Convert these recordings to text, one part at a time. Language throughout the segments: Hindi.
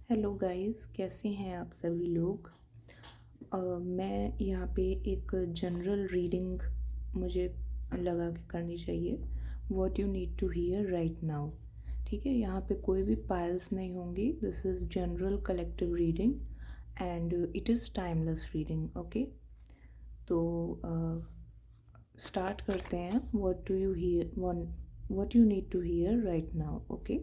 हेलो गाइस, कैसे हैं आप सभी लोग। मैं यहाँ पे एक जनरल रीडिंग मुझे लगा के करनी चाहिए। What you need to hear right now. ठीक है, यहाँ पे कोई भी पायल्स नहीं होंगी। This is general collective reading and it is timeless reading. Okay, तो स्टार्ट करते हैं। What you need to hear right now. Okay,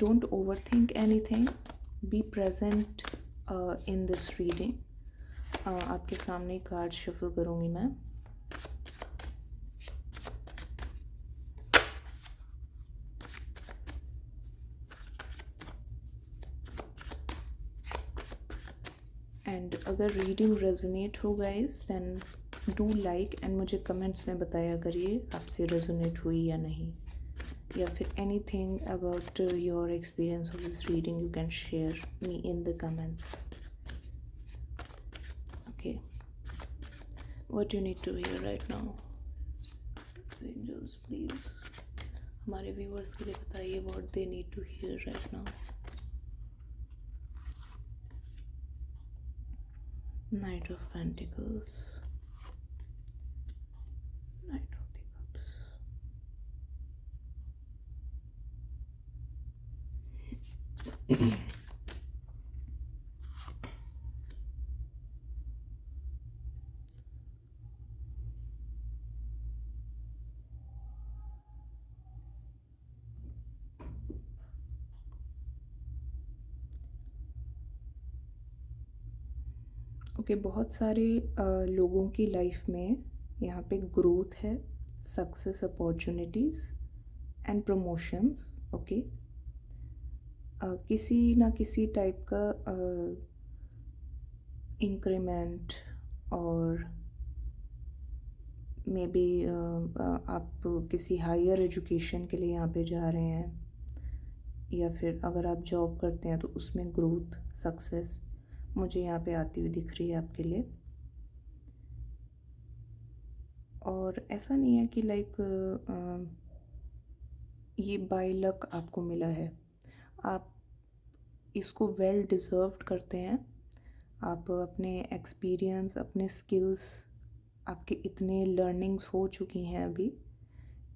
don't overthink anything, be present in this reading. आपके सामने कार्ड शफल करूँगी मैं। एंड अगर रीडिंग रेजोनेट हो guys then do like and मुझे कमेंट्स में बताया करिए आपसे रेजोनेट हुई या नहीं, या फिर anything about your experience of this reading you can share me in the comments. Okay, what you need to hear right now. Angels please हमारे व्यूअर्स के लिए बताइए what they need to hear right now. Knight of Pentacles, Knight of the Cups. Okay, बहुत सारे लोगों की लाइफ में यहाँ पे ग्रोथ है, success, opportunities and promotions. Okay, किसी ना किसी टाइप का इंक्रीमेंट और मे बी आप किसी हायर एजुकेशन के लिए यहाँ पे जा रहे हैं, या फिर अगर आप जॉब करते हैं तो उसमें ग्रोथ, सक्सेस मुझे यहाँ पे आती हुई दिख रही है आपके लिए। और ऐसा नहीं है कि लाइक ये बाय लक आपको मिला है, आप इसको वेल डिज़र्व्ड करते हैं। आप अपने एक्सपीरियंस, अपने स्किल्स, आपके इतने लर्निंग्स हो चुकी हैं अभी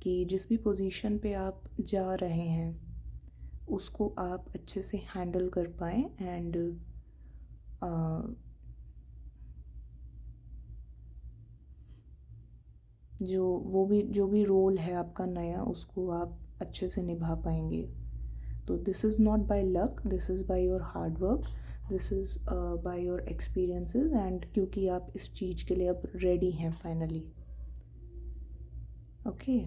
कि जिस भी पोजीशन पे आप जा रहे हैं उसको आप अच्छे से हैंडल कर पाएँ एंड जो भी रोल है आपका नया उसको आप अच्छे से निभा पाएंगे। तो this is not by luck, this is by your hard work, this is by your experiences and क्योंकि आप इस चीज़ के लिए अब रेडी हैं फाइनली। ओके,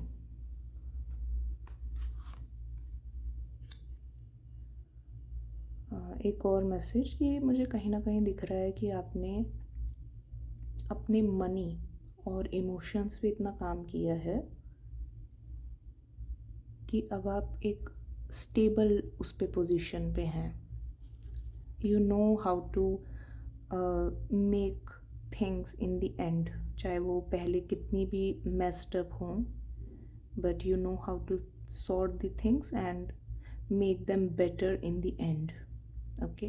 एक और मैसेज कि मुझे कहीं ना कहीं दिख रहा है कि आपने अपने मनी और इमोशंस पे इतना काम किया है कि अब आप एक स्टेबल उस पे पोजीशन पे हैं। You know how to make things in the end, चाहे वो पहले कितनी भी मेस्ड अप हों, but you know how to sort the things and make them better in the end. Okay,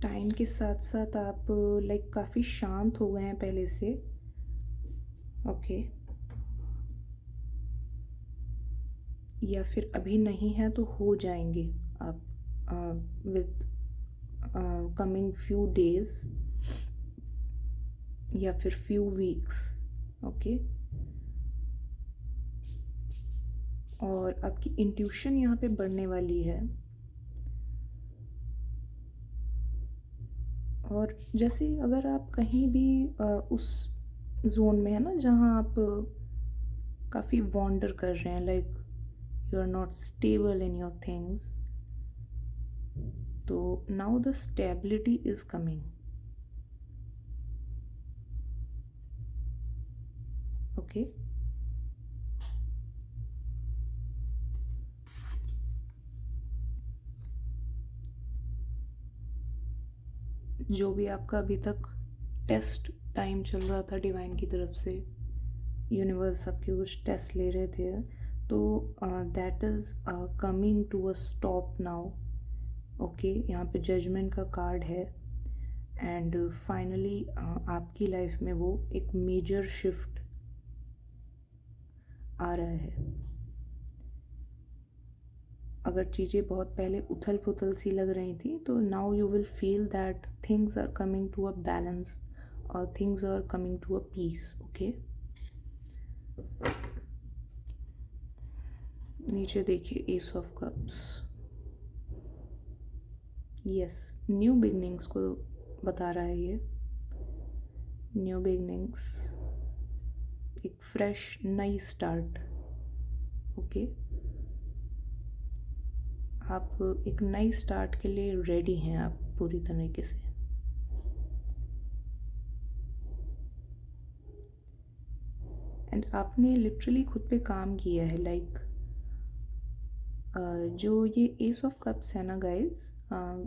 time के साथ साथ आप लाइक काफ़ी शांत हो गए हैं पहले से। ओके, या फिर अभी नहीं है तो हो जाएंगे आप विद कमिंग फ्यू डेज या फिर फ्यू वीक्स। ओके, और आपकी इंट्यूशन यहाँ पे बढ़ने वाली है। और जैसे अगर आप कहीं भी उस जोन में है ना जहाँ आप काफ़ी वॉन्डर कर रहे हैं, like you are not stable in your things, तो now the stability is coming. Okay, जो भी आपका अभी तक टेस्ट टाइम चल रहा था डिवाइन की तरफ से, यूनिवर्स आपके कुछ टेस्ट ले रहे थे, तो that is coming to a stop now. Okay, यहाँ पे जजमेंट का कार्ड है एंड फाइनली आपकी लाइफ में वो एक मेजर शिफ्ट आ रहा है। अगर चीज़ें बहुत पहले उथल पुथल सी लग रही थी, तो now you will feel that things are coming to a balance और things are coming to a peace. Okay, नीचे देखिए ace of cups. Yes, new beginnings को बता रहा है ये। न्यू बिगनिंग्स, एक फ्रेश नई स्टार्ट। ओके, आप एक नई स्टार्ट के लिए रेडी हैं, आप पूरी तरीके से। एंड आपने लिटरली खुद पे काम किया है। लाइक जो ये एस ऑफ कप्स है ना गाइज,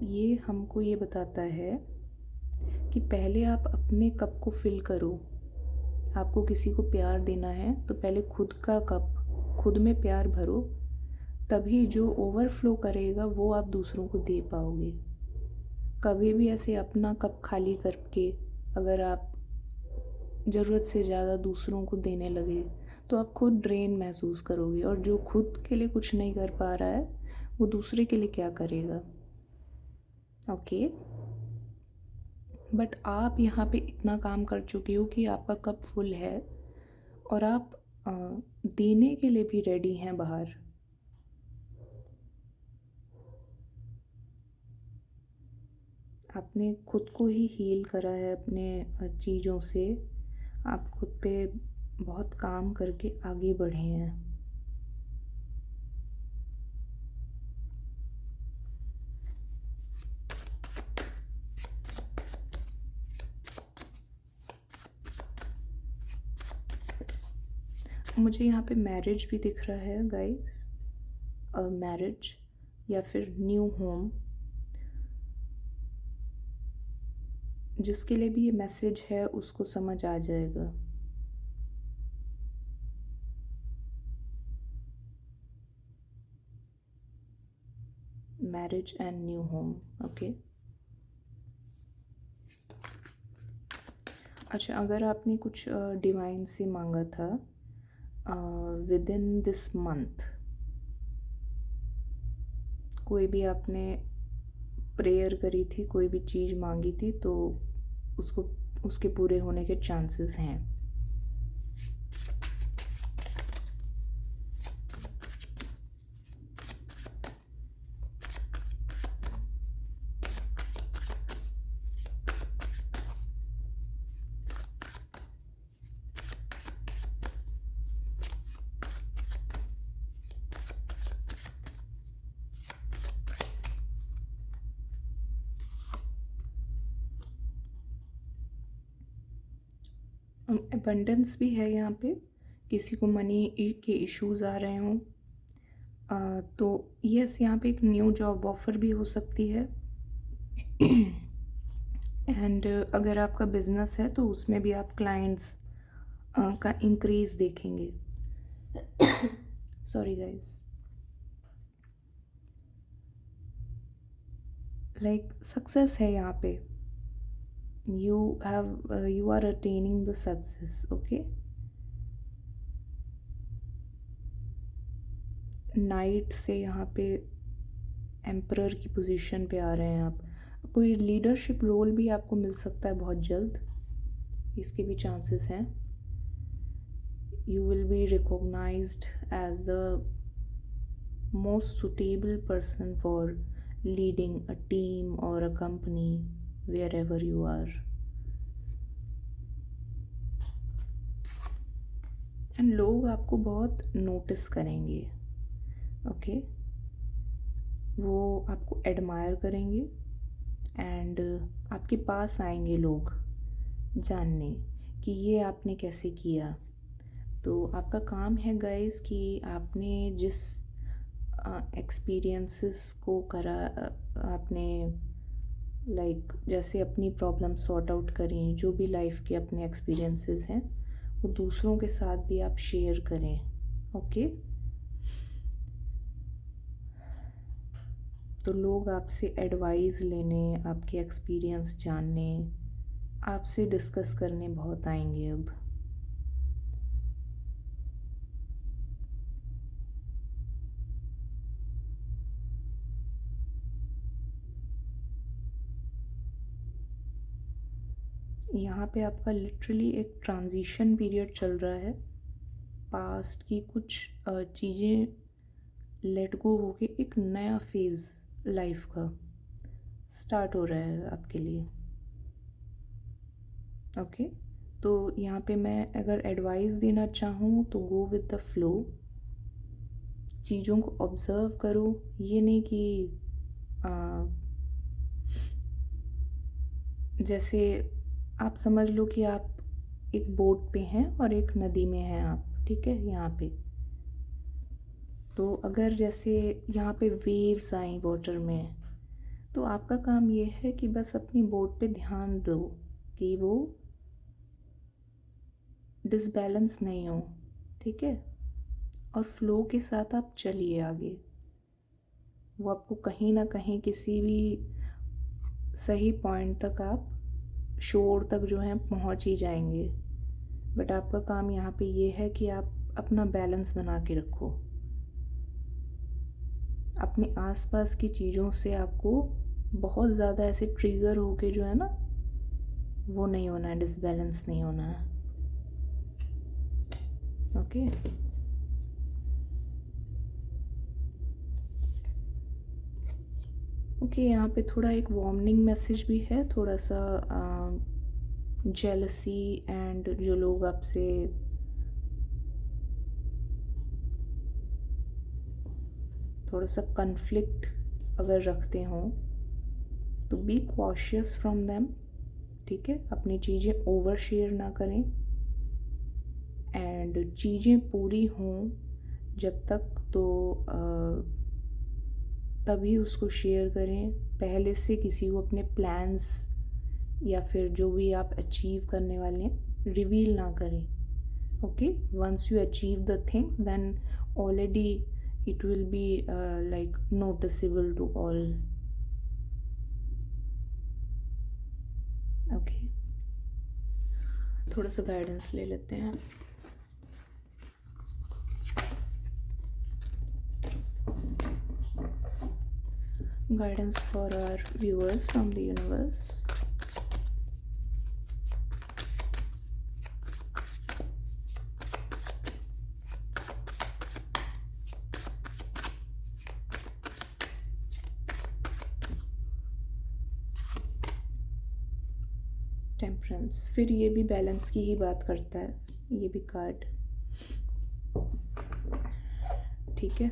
ये हमको ये बताता है कि पहले आप अपने कप को फिल करो। आपको किसी को प्यार देना है तो पहले खुद का कप, खुद में प्यार भरो, तभी जो ओवरफ्लो करेगा वो आप दूसरों को दे पाओगे। कभी भी ऐसे अपना कप खाली करके अगर आप ज़रूरत से ज़्यादा दूसरों को देने लगे तो आप खुद ड्रेन महसूस करोगे, और जो खुद के लिए कुछ नहीं कर पा रहा है वो दूसरे के लिए क्या करेगा। ओके, बट आप यहाँ पे इतना काम कर चुके हो कि आपका कप फुल है और आप देने के लिए भी रेडी हैं बाहर। आपने खुद को ही हील करा है अपने चीज़ों से। आप खुद पे बहुत काम करके आगे बढ़े हैं। मुझे यहाँ पे मैरिज भी दिख रहा है गाइस, मैरिज या फिर न्यू होम। जिसके लिए भी ये मैसेज है उसको समझ आ जाएगा। Marriage and new home. Okay, अच्छा, अगर आपने कुछ डिवाइन से मांगा था विद इन दिस मंथ, कोई भी आपने प्रेयर करी थी, कोई भी चीज़ मांगी थी, तो उसको उसके पूरे होने के चांसेस हैं। अबंडेंस भी है यहाँ पे। किसी को मनी के इश्यूज आ रहे हों तो यस, यहाँ पे एक न्यू जॉब ऑफर भी हो सकती है। एंड अगर आपका बिजनेस है तो उसमें भी आप क्लाइंट्स का इंक्रीज देखेंगे। Sorry guys. लाइक सक्सेस है यहाँ पे। you are attaining the success। okay, night से यहाँ पे एम्परर की पोजीशन पे आ रहे हैं आप। कोई लीडरशिप रोल भी आपको मिल सकता है बहुत जल्द, इसके भी चांसेस हैं। You will be recognised as the most suitable person for leading a team और a company wherever you are. And लोग आपको बहुत नोटिस करेंगे। ओके, वो आपको एडमायर करेंगे एंड आपके पास आएंगे लोग जानने कि ये आपने कैसे किया। तो आपका काम है गाइस कि आपने जिस एक्सपीरियंसेस को करा, आपने जैसे अपनी प्रॉब्लम सॉर्ट आउट करें, जो भी लाइफ के अपने एक्सपीरियंसेस हैं वो दूसरों के साथ भी आप शेयर करें। ओके, तो लोग आपसे एडवाइस लेने, आपके एक्सपीरियंस जानने, आपसे डिस्कस करने बहुत आएंगे अब। यहाँ पे आपका लिटरली एक ट्रांजिशन पीरियड चल रहा है। पास्ट की कुछ चीज़ें लेट गो होके एक नया फेज़ लाइफ का स्टार्ट हो रहा है आपके लिए। ओके, तो यहाँ पे मैं अगर एडवाइस देना चाहूँ तो गो विद द फ्लो। चीज़ों को ऑब्ज़र्व करो, ये नहीं कि जैसे आप समझ लो कि आप एक बोट पे हैं और एक नदी में हैं आप, ठीक है। यहाँ पे तो अगर जैसे यहाँ पे वेव्स आई वाटर में, तो आपका काम ये है कि बस अपनी बोट पे ध्यान दो कि वो डिसबैलेंस नहीं हो, ठीक है। और फ्लो के साथ आप चलिए आगे। वो आपको कहीं ना कहीं किसी भी सही पॉइंट तक, आप शोर तक जो है पहुंच ही जाएंगे। बट आपका काम यहाँ पे ये है कि आप अपना बैलेंस बना के रखो। अपने आसपास की चीज़ों से आपको बहुत ज़्यादा ऐसे ट्रिगर होके जो है ना, वो नहीं होना है, डिसबैलेंस नहीं होना है। ओके, ओके, यहाँ पे थोड़ा एक वार्निंग मैसेज भी है, थोड़ा सा जेलसी एंड जो लोग आपसे थोड़ा सा कन्फ्लिक्ट अगर रखते हों तो बी कॉशियस फ्रॉम देम, ठीक है। अपनी चीज़ें ओवर शेयर ना करें एंड चीज़ें पूरी हों जब तक, तो तभी उसको शेयर करें। पहले से किसी को अपने प्लान्स या फिर जो भी आप अचीव करने वाले हैं रिवील ना करें। Okay, once you achieve the thing then already it will be like noticeable to all. Okay, थोड़ा सा गाइडेंस ले लेते हैं। Guidance for our viewers from the universe. Temperance, फिर ये भी बैलेंस की ही बात करता है, ये भी कार्ड, ठीक है।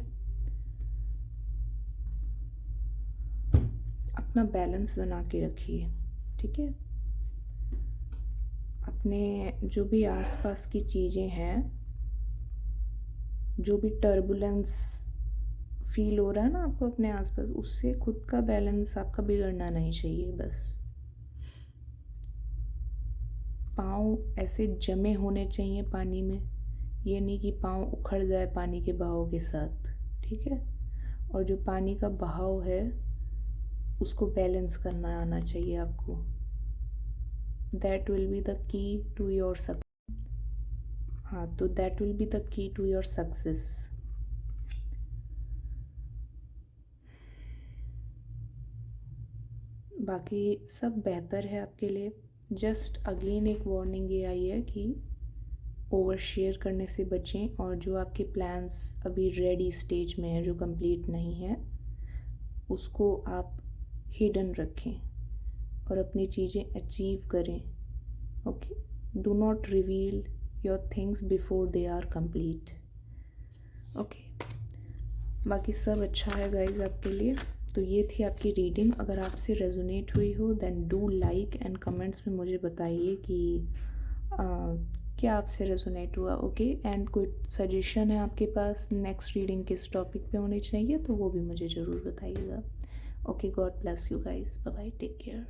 अपना बैलेंस बना के रखिए, ठीक है। अपने जो भी आसपास की चीज़ें हैं, जो भी टर्बुलेंस फील हो रहा है ना आपको अपने आसपास, उससे खुद का बैलेंस आपका बिगड़ना नहीं चाहिए। बस पाँव ऐसे जमे होने चाहिए पानी में, ये नहीं कि पाँव उखड़ जाए पानी के बहाव के साथ, ठीक है। और जो पानी का बहाव है उसको बैलेंस करना आना चाहिए आपको। That will be the key to your success. हाँ, तो that will be the key to your success. बाकी सब बेहतर है आपके लिए। जस्ट अगेन एक वार्निंग ये आई है कि ओवर शेयर करने से बचें, और जो आपके प्लान्स अभी रेडी स्टेज में है, जो कंप्लीट नहीं है, उसको आप हिडन रखें और अपनी चीज़ें अचीव करें। Okay, do not reveal your things before they are complete. Okay, बाकी सब अच्छा है गाइज आपके लिए। तो ये थी आपकी रीडिंग। अगर आपसे रेजोनेट हुई हो then do like and comments में मुझे बताइए कि क्या आपसे रेजोनेट हुआ। ओके, एंड कोई सजेशन है आपके पास नेक्स्ट रीडिंग किस टॉपिक पे होनी चाहिए तो वो भी मुझे ज़रूर बताइएगा। Okay, God bless you guys, bye bye, take care.